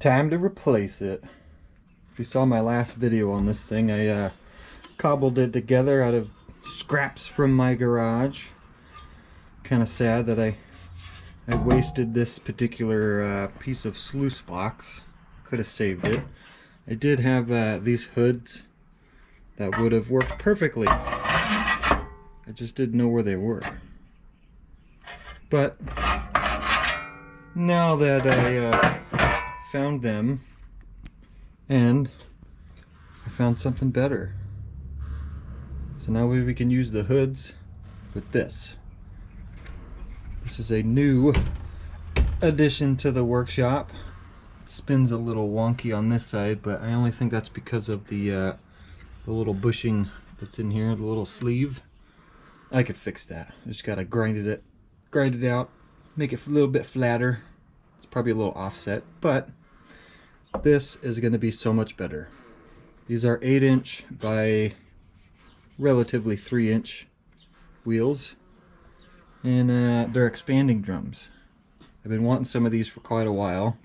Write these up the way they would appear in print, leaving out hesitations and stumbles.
Time to replace it. If you saw my last video on this thing, I cobbled it together out of scraps from my garage. Kind of sad that I wasted this particular piece of sluice box. Could have saved it. I did have these hoods that would have worked perfectly. I just didn't know where they were. But now that I found them, and I found something better. So now we can use the hoods with this. This is a new addition to the workshop. It spins a little wonky on this side, but I only think that's because of the little bushing that's in here, the little sleeve. I could fix that. I just gotta grind it out, make it a little bit flatter. It's probably a little offset, but this is going to be so much better. These are 8" by relatively 3" wheels, and they're expanding drums. I've been wanting some of these for quite a while.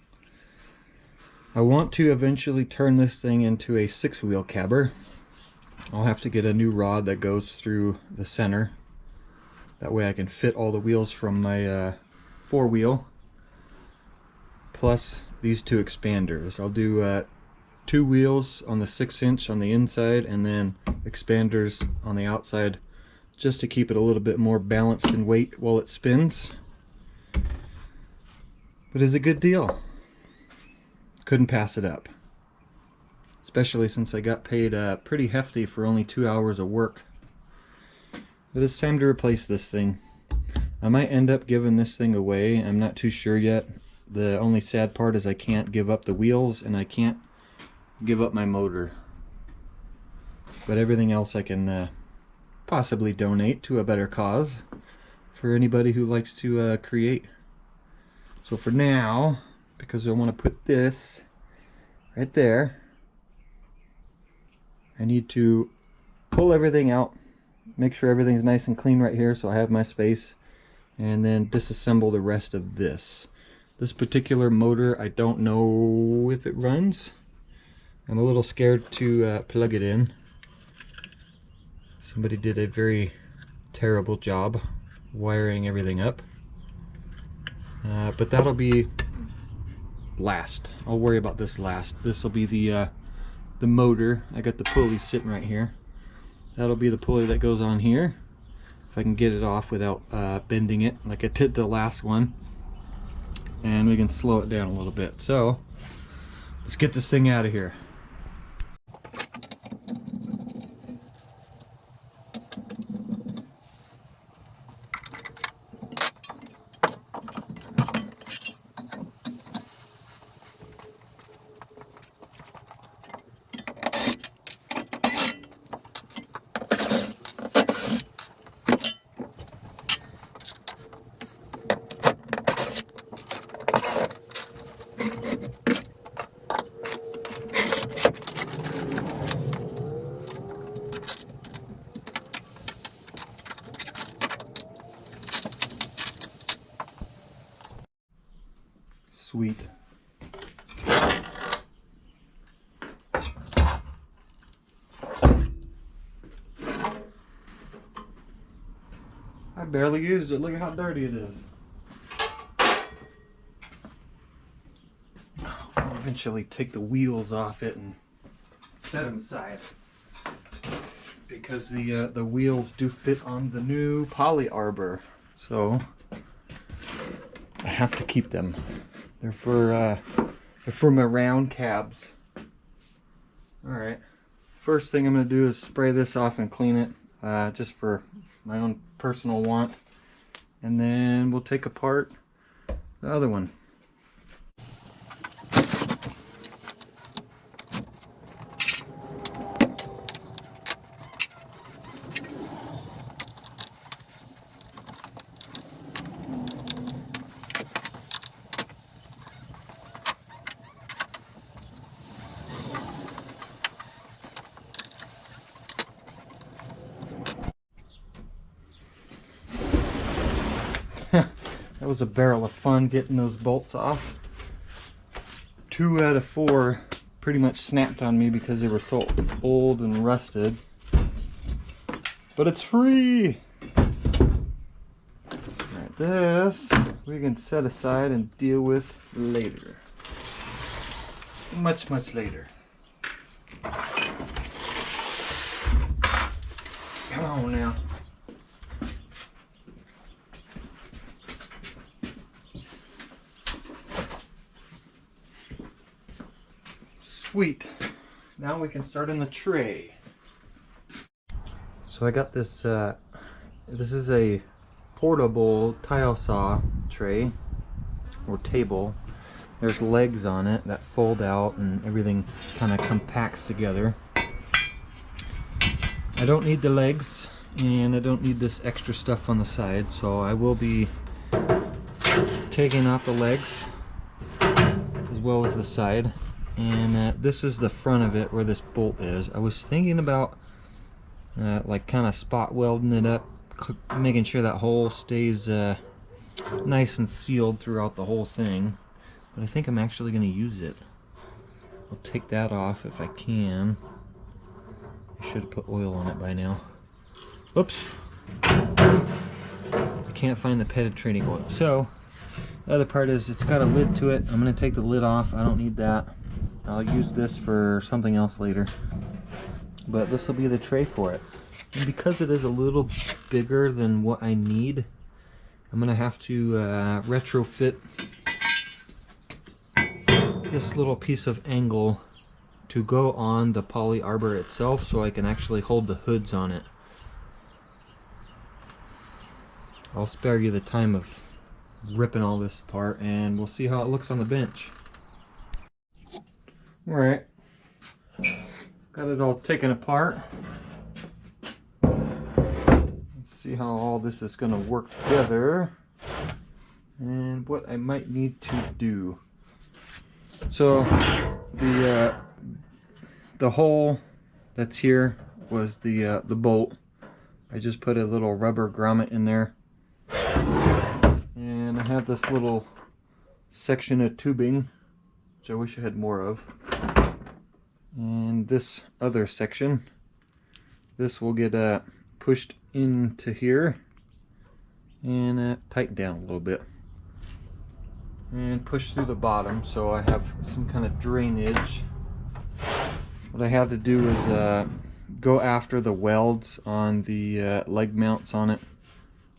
I want to eventually turn this thing into a 6-wheel cabber. I'll have to get a new rod that goes through the center. That way I can fit all the wheels from my 4-wheel, plus these 2 expanders. I'll do 2 wheels on the 6" on the inside, and then expanders on the outside, just to keep it a little bit more balanced in weight while it spins. But it's a good deal. Couldn't pass it up. Especially since I got paid pretty hefty for only 2 hours of work. But it's time to replace this thing. I might end up giving this thing away. I'm not too sure yet. The only sad part is I can't give up the wheels, and I can't give up my motor. But everything else I can possibly donate to a better cause for anybody who likes to create. So for now, because I want to put this right there, I need to pull everything out, make sure everything's nice and clean right here so I have my space, and then disassemble the rest of this. This particular motor, I don't know if it runs. I'm a little scared to plug it in. Somebody did a very terrible job wiring everything up. But that'll be last. I'll worry about this last. This will be the motor. I got the pulley sitting right here. That'll be the pulley that goes on here. If I can get it off without bending it like I did the last one. And we can slow it down a little bit. So let's get this thing out of here. Sweet. I barely used it. Look at how dirty it is. I'll eventually take the wheels off it and set them aside, because the wheels do fit on the new Poly Arbor, so I have to keep them. They're for my round cabs. Alright, first thing I'm going to do is spray this off and clean it, just for my own personal want, and then we'll take apart the other one. That was a barrel of fun getting those bolts off. 2 out of 4 pretty much snapped on me because they were so old and rusted. But it's free! Alright, this we can set aside and deal with later. Much, much later. Come on now. Sweet. Now we can start in the tray. So I got this, this is a portable tile saw tray or table. There's legs on it that fold out and everything kind of compacts together. I don't need the legs and I don't need this extra stuff on the side, so I will be taking off the legs as well as the side. And this is the front of it where this bolt is. I was thinking about like kind of spot welding it up, making sure that hole stays nice and sealed throughout the whole thing. But I think I'm actually going to use it. I'll take that off if I can. I should have put oil on it by now. Oops! I can't find the penetrating oil. So, the other part is it's got a lid to it. I'm going to take the lid off. I don't need that. I'll use this for something else later. But this will be the tray for it. And because it is a little bigger than what I need, I'm going to have to retrofit this little piece of angle to go on the poly arbor itself so I can actually hold the hoods on it. I'll spare you the time of ripping all this apart and we'll see how it looks on the bench. Alright, got it all taken apart. Let's see how all this is going to work together and what I might need to do. So the hole that's here was the bolt. I just put a little rubber grommet in there, and I have this little section of tubing, which I wish I had more of, and this other section, this will get pushed into here and tightened down a little bit and push through the bottom so I have some kind of drainage. What I have to do is go after the welds on the leg mounts on it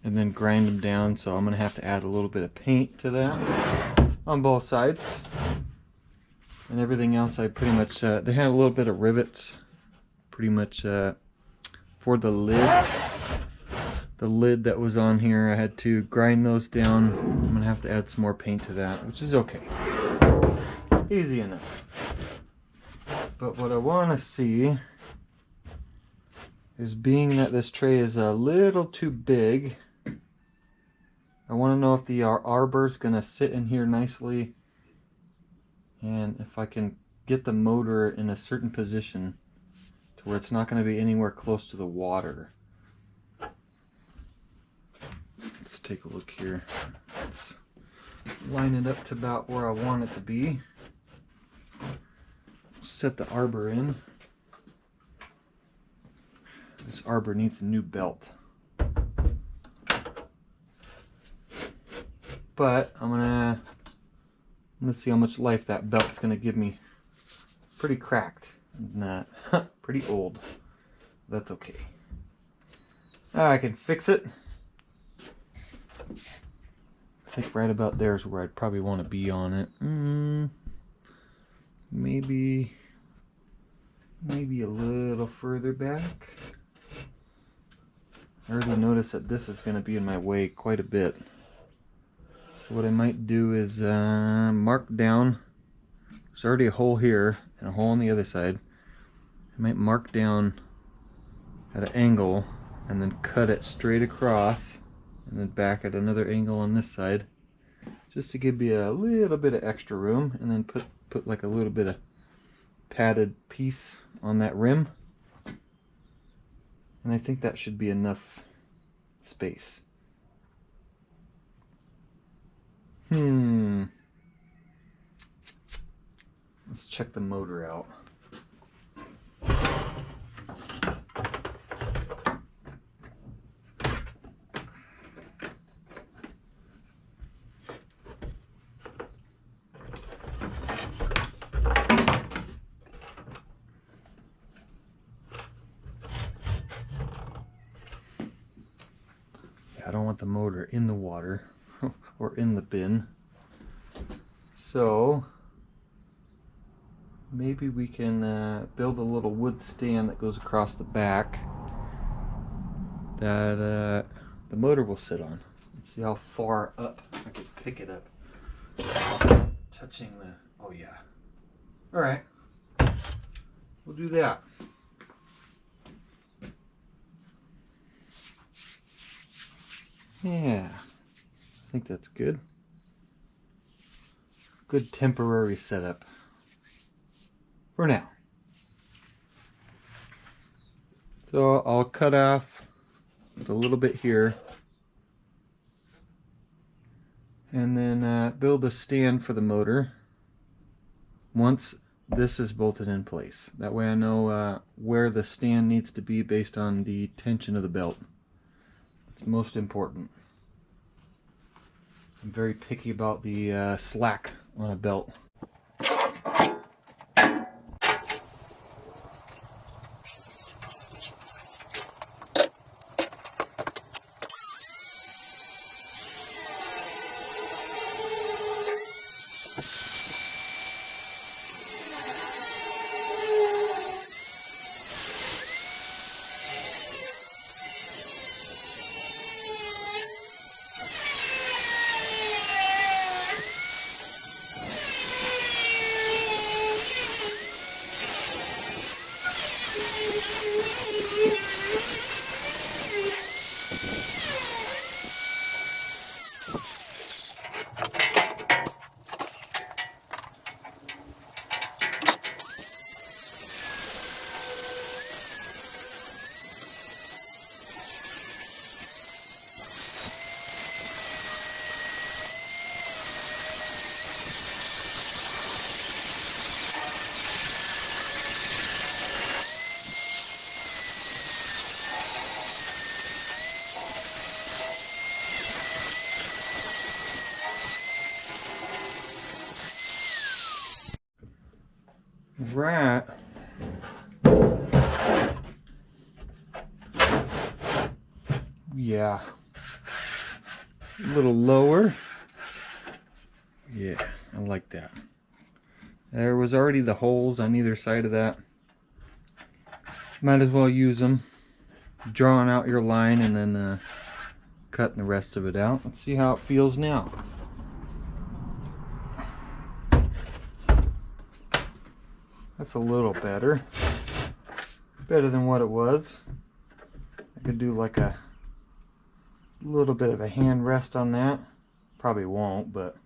and then grind them down, so I'm going to have to add a little bit of paint to that on both sides. And everything else I pretty much, they had a little bit of rivets pretty much for the lid. The lid that was on here, I had to grind those down. I'm going to have to add some more paint to that, which is okay. Easy enough. But what I want to see is, being that this tray is a little too big, I want to know if the arbor is going to sit in here nicely, and if I can get the motor in a certain position to where it's not going to be anywhere close to the water. Let's take a look here. Let's line it up to about where I want it to be. Set the arbor in. This arbor needs a new belt. But let's see how much life that belt's gonna give me. Pretty cracked and pretty old. That's okay. I can fix it. I think right about there is where I'd probably want to be on it. Maybe a little further back. I already noticed that this is going to be in my way quite a bit. So what I might do is mark down. There's already a hole here and a hole on the other side. I might mark down at an angle and then cut it straight across, and then back at another angle on this side, just to give you a little bit of extra room, and then put like a little bit of padded piece on that rim, and I think that should be enough space. Let's check the motor out. I don't want the motor in the water or in the bin. So maybe we can build a little wood stand that goes across the back that the motor will sit on. Let's see how far up I can pick it up. Touching the, oh yeah. All right, we'll do that. Yeah, I think that's good. Good temporary setup for now. So I'll cut off a little bit here and then build a stand for the motor once this is bolted in place. That way I know where the stand needs to be based on the tension of the belt. It's most important. I'm very picky about the slack on a belt. Right. Yeah. A little lower. Yeah, I like that. There was already the holes on either side of that. Might as well use them. Drawing out your line and then cutting the rest of it out. Let's see how it feels now. That's a little better. Better than what it was. I could do like a little bit of a hand rest on that. Probably won't, but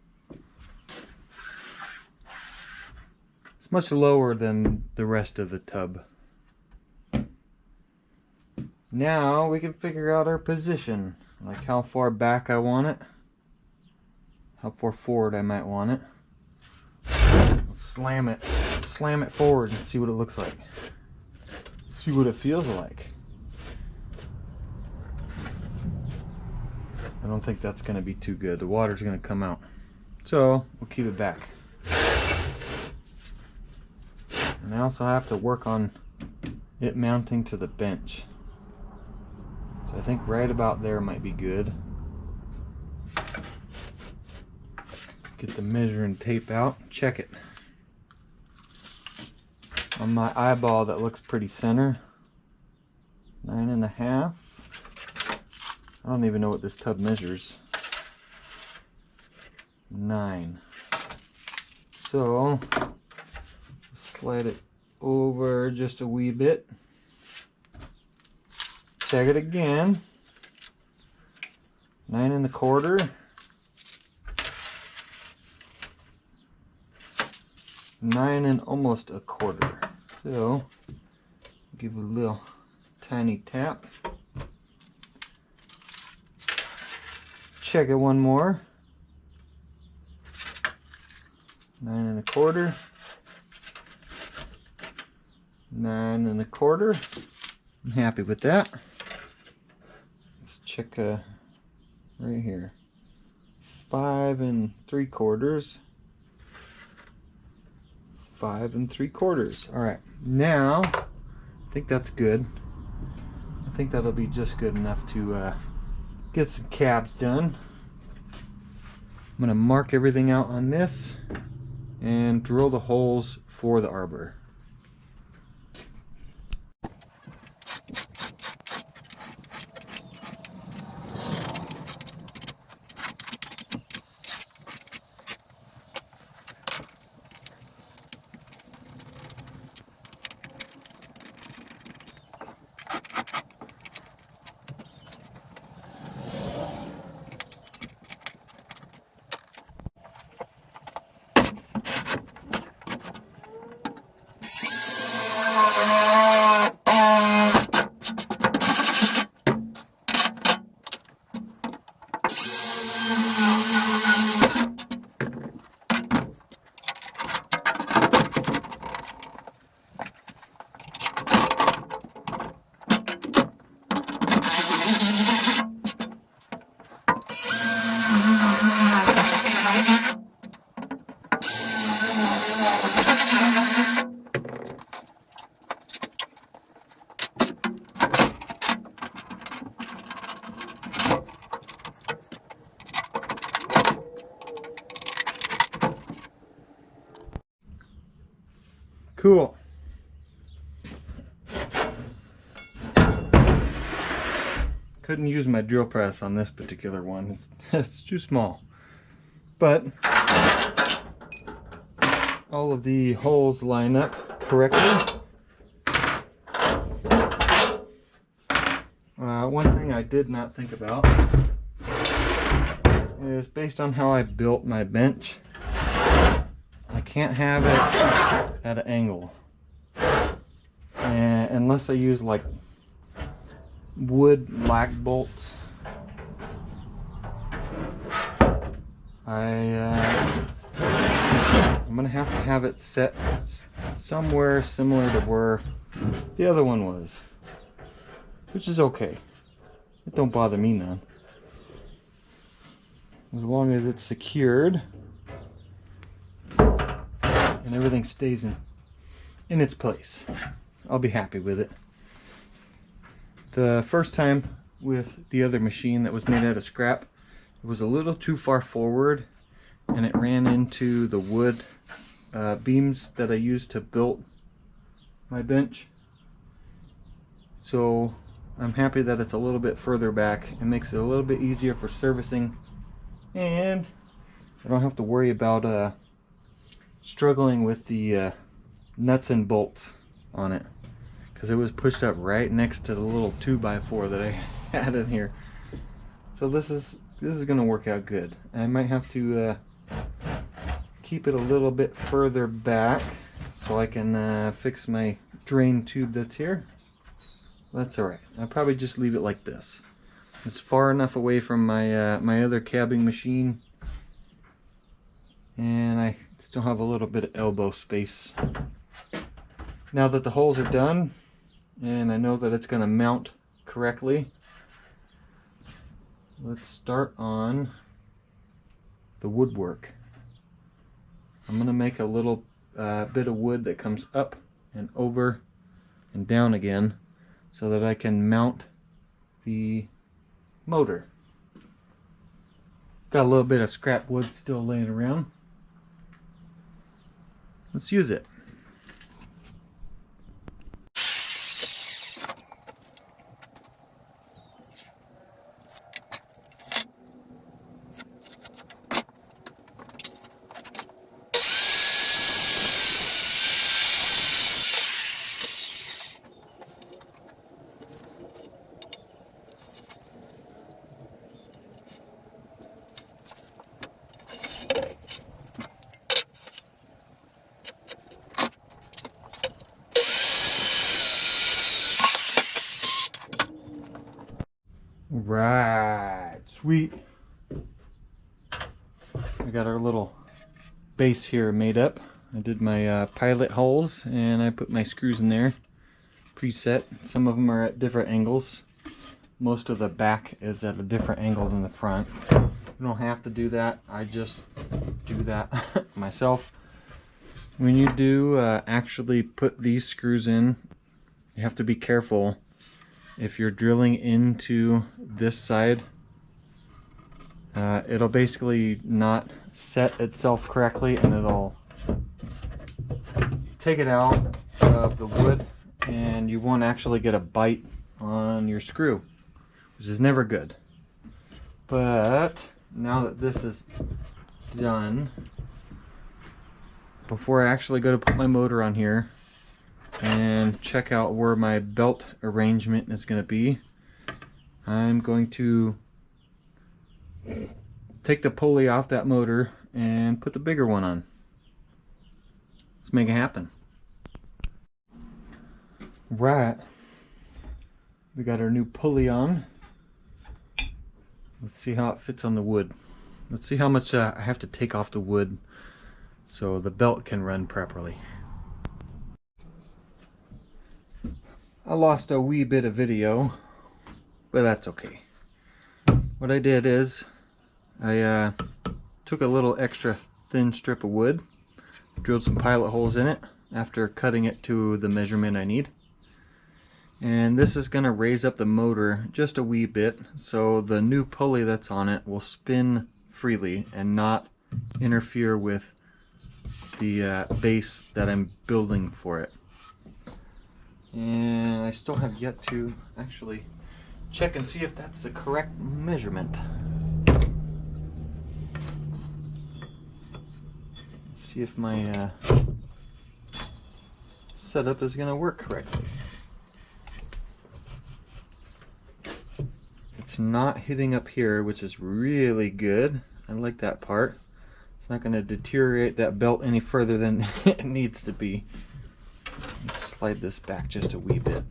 it's much lower than the rest of the tub. Now we can figure out our position, like how far back I want it, how far forward I might want it. Let's slam it forward and see what it looks like. See what it feels like. I don't think that's going to be too good. The water's going to come out. So we'll keep it back. And I also have to work on it mounting to the bench. So I think right about there might be good. Let's get the measuring tape out. Check it. On my eyeball that looks pretty center. 9.5. I don't even know what this tub measures. 9. So slide it over just a wee bit. Check it again. 9.25. 9 and almost a quarter. So give it a little tiny tap. Check it one more. 9.25. 9 1/4. I'm happy with that. Let's check right here. 5 3/4. 5 3/4. All right, now I think that's good. I think that'll be just good enough to get some cabs done. I'm gonna mark everything out on this and drill the holes for the arbor. Cool. Couldn't use my drill press on this particular one. It's too small. But all of the holes line up correctly. One thing I did not think about is, based on how I built my bench, I can't have it at an angle, and unless I use like wood lag bolts. I'm gonna have to have it set somewhere similar to where the other one was, which is okay. It don't bother me none, as long as it's secured and everything stays in its place. I'll be happy with it. The first time with the other machine that was made out of scrap, it was a little too far forward and it ran into the wood beams that I used to build my bench. So I'm happy that it's a little bit further back. It makes it a little bit easier for servicing, and I don't have to worry about struggling with the nuts and bolts on it, because it was pushed up right next to the little 2x4 that I had in here. So this is going to work out good. I might have to keep it a little bit further back so I can fix my drain tube that's here. That's alright. I'll probably just leave it like this. It's far enough away from my my other cabbing machine, and I still have a little bit of elbow space. Now that the holes are done and I know that it's going to mount correctly, let's start on the woodwork. I'm going to make a little bit of wood that comes up and over and down again, so that I can mount the motor. Got a little bit of scrap wood still laying around. Let's use it. Right, sweet. I got our little base here made up. I did my pilot holes and I put my screws in there. preset. Some of them are at different angles. Most of the back is at a different angle than the front. You don't have to do that. I just do that myself. When you do actually put these screws in, you have to be careful. If you're drilling into this side, it'll basically not set itself correctly, and it'll take it out of the wood, and you won't actually get a bite on your screw, which is never good. But now that this is done, before I actually go to put my motor on here and check out where my belt arrangement is going to be, I'm going to take the pulley off that motor and put the bigger one on. Let's make it happen. Right, we got our new pulley on. Let's see how it fits on the wood. Let's see how much I have to take off the wood so the belt can run properly. I lost a wee bit of video, but that's okay. What I did is I took a little extra thin strip of wood, drilled some pilot holes in it after cutting it to the measurement I need. And this is going to raise up the motor just a wee bit so the new pulley that's on it will spin freely and not interfere with the base that I'm building for it. And I still have yet to actually check and see if that's the correct measurement. Let's see if my setup is going to work correctly. It's not hitting up here, which is really good. I like that part. It's not going to deteriorate that belt any further than it needs to be. Let's slide this back just a wee bit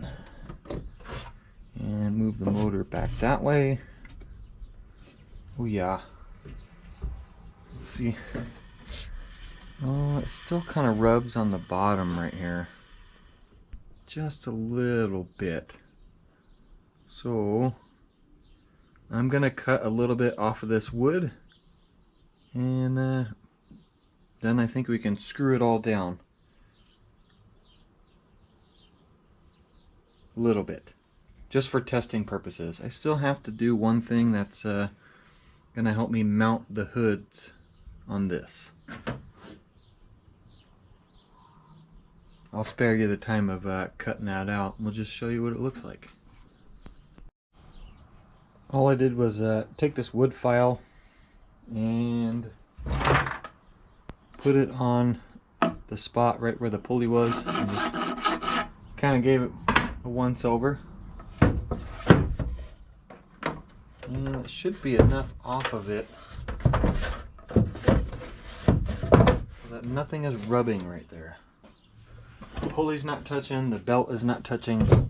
and move the motor back that way. Oh yeah. Let's see. Oh, it still kind of rubs on the bottom right here. Just a little bit. So I'm gonna cut a little bit off of this wood, and then I think we can screw it all down. A little bit, just for testing purposes. I still have to do one thing that's gonna help me mount the hoods on this. I'll spare you the time of cutting that out. We'll just show you what it looks like. All I did was take this wood file and put it on the spot right where the pulley was, and just kind of gave it a once over. And it should be enough off of it so that nothing is rubbing right there. The pulley's not touching, the belt is not touching.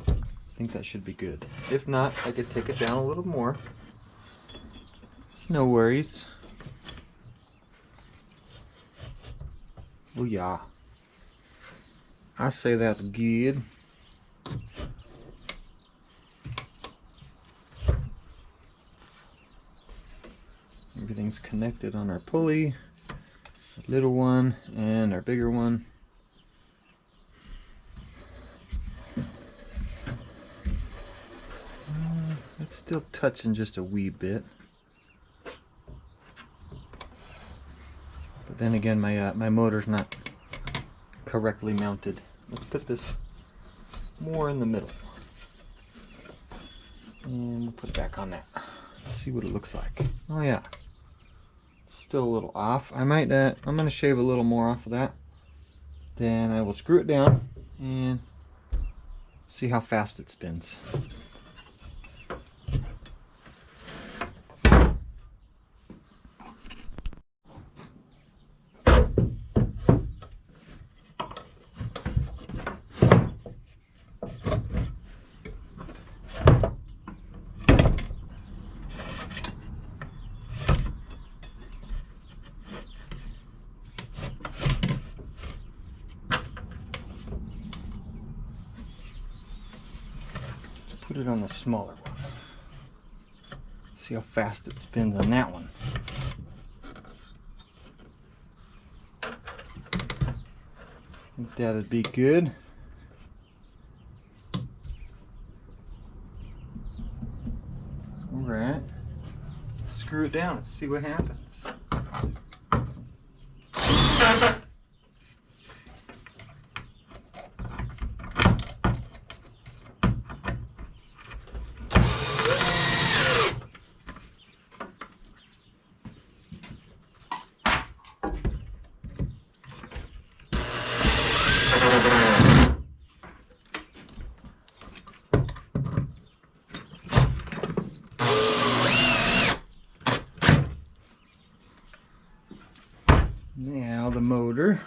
I think that should be good. If not, I could take it down a little more. It's no worries. Oh yeah. I say that's good. Everything's connected on our pulley. Our little one and our bigger one. It's still touching just a wee bit, but then again, my motor's not correctly mounted. Let's put this more in the middle, and we'll put it back on that. Let's see what it looks like. Oh yeah, it's still a little off. I'm gonna shave a little more off of that. Then I will screw it down and see how fast it spins. put it on the smaller one. See how fast it spins on that one. I think that'd be good. Alright. Screw it down and see what happens. Now the motor,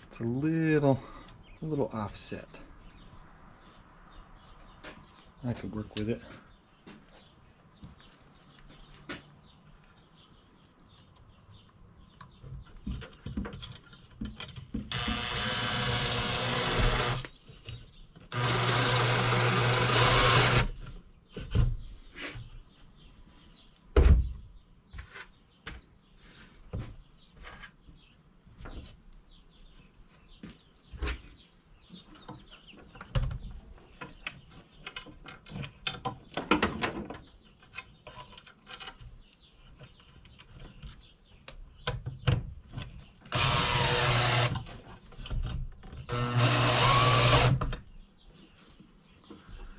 it's a little offset. I could work with it.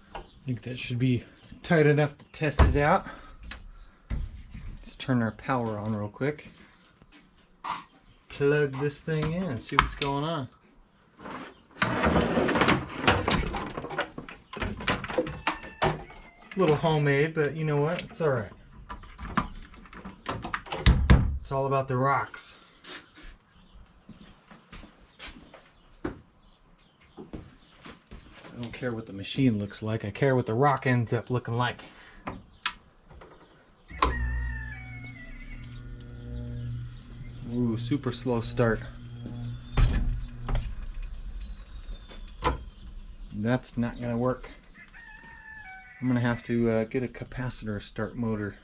I think that should be tight enough to test it out. Let's turn our power on real quick. Plug this thing in and see what's going on. A little homemade, but you know what? It's alright. It's all about the rocks. I don't care what the machine looks like, I care what the rock ends up looking like. Ooh, super slow start. That's not gonna work. I'm gonna have to get a capacitor start motor.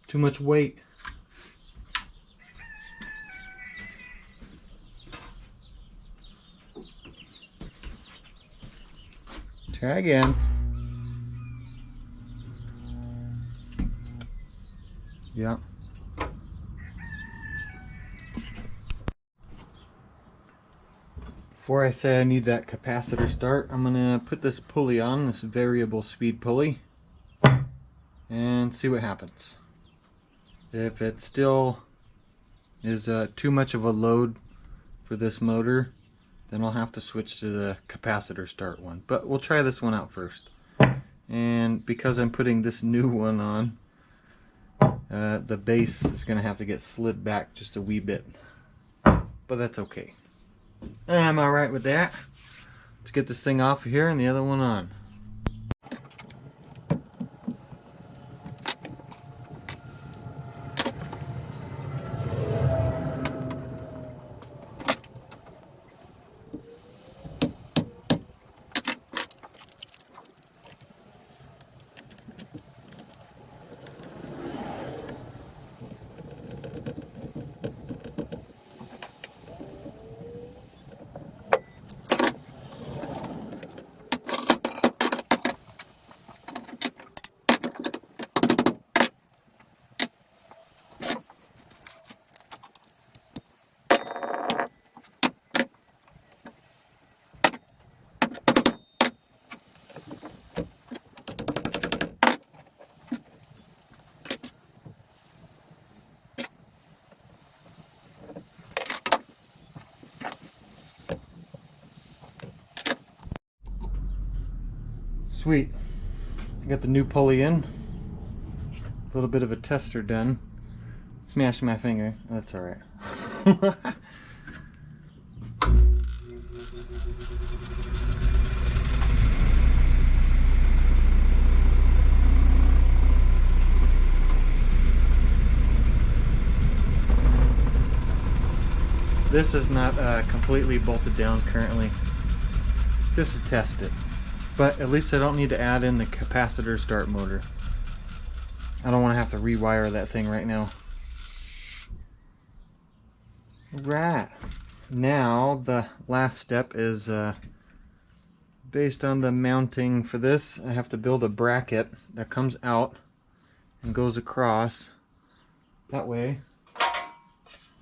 Too much weight. Try again. Yeah. Before I say I need that capacitor start, I'm gonna put this pulley on, this variable speed pulley, and see what happens. If it still is too much of a load for this motor, then I'll have to switch to the capacitor start one. But we'll try this one out first. And because I'm putting this new one on, the base is going to have to get slid back just a wee bit. But that's okay. I'm alright with that. Let's get this thing off of here and the other one on. Sweet. I got the new pulley in. A little bit of a tester done. Smashed my finger. That's alright. This is not completely bolted down currently, just to test it. But at least I don't need to add in the capacitor start motor. I don't want to have to rewire that thing right now. Right. Now the last step is based on the mounting for this. I have to build a bracket that comes out and goes across. That way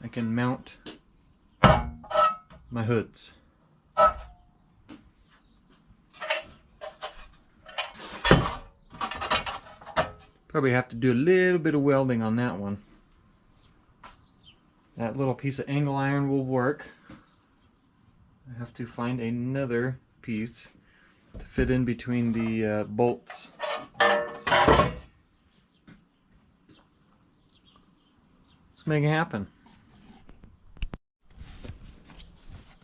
I can mount my hoods. Probably have to do a little bit of welding on that one. That little piece of angle iron will work. I have to find another piece to fit in between the bolts. Let's make it happen.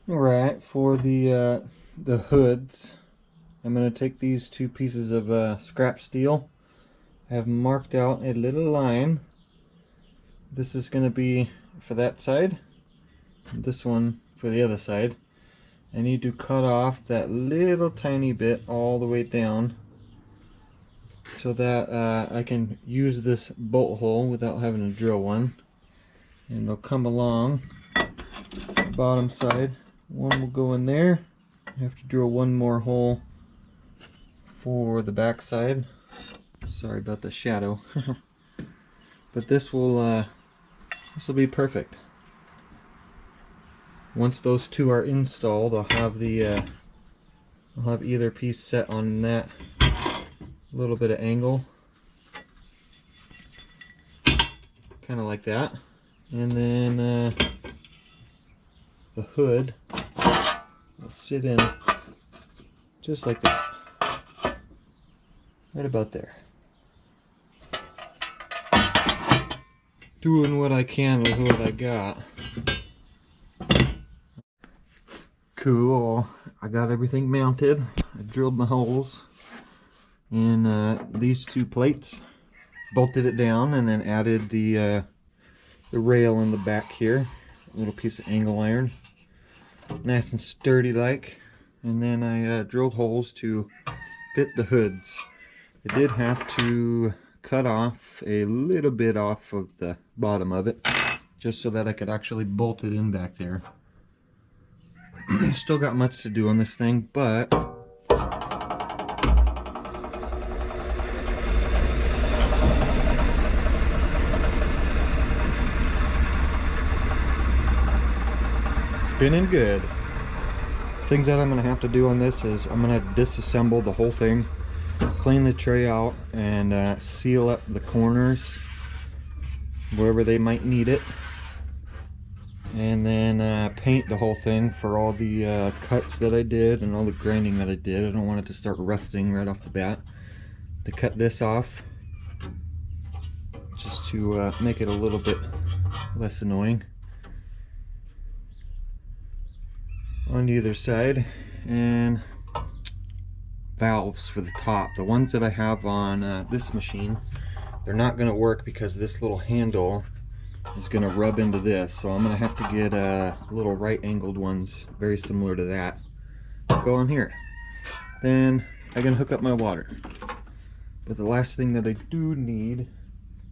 Alright, for the hoods, I'm going to take these two pieces of scrap steel. I have marked out a little line. This is going to be for that side, this one for the other side. I need to cut off that little tiny bit all the way down so that I can use this bolt hole without having to drill one. And it'll come along the bottom side. One will go in there. I have to drill one more hole for the back side. Sorry about the shadow. But this will be perfect. Once those two are installed, I'll have either piece set on that little bit of angle, kind of like that, and then the hood will sit in just like that, right about there. Doing what I can with what I got. Cool. I got everything mounted. I drilled my holes in these two plates, bolted it down, and then added the rail in the back here. A little piece of angle iron, nice and sturdy like. And then I drilled holes to fit the hoods. I did have to cut off a little bit off of the bottom of it, just so that I could actually bolt it in back there. Still got much to do on this thing, but spinning good. Things that I'm going to have to do on this is I'm going to disassemble the whole thing, clean the tray out, and seal up the corners wherever they might need it, and then paint the whole thing for all the cuts that I did and all the grinding that I did. I don't want it to start rusting right off the bat. To cut this off, just to make it a little bit less annoying on either side. And valves for the top. The ones that I have on this machine, they're not going to work because this little handle is going to rub into this, so I'm going to have to get little right angled ones very similar to that, go on here. Then I'm going to hook up my water. But the last thing that I do need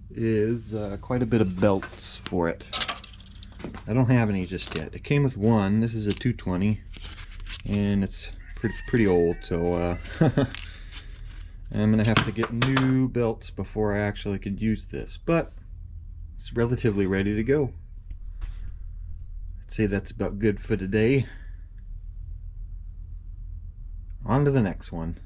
is quite a bit of belts for it. I don't have any just yet. It came with one. This is a 220 and it's pretty old, so I'm gonna have to get new belts before I actually could use this, but it's relatively ready to go. I'd say that's about good for today. On to the next one.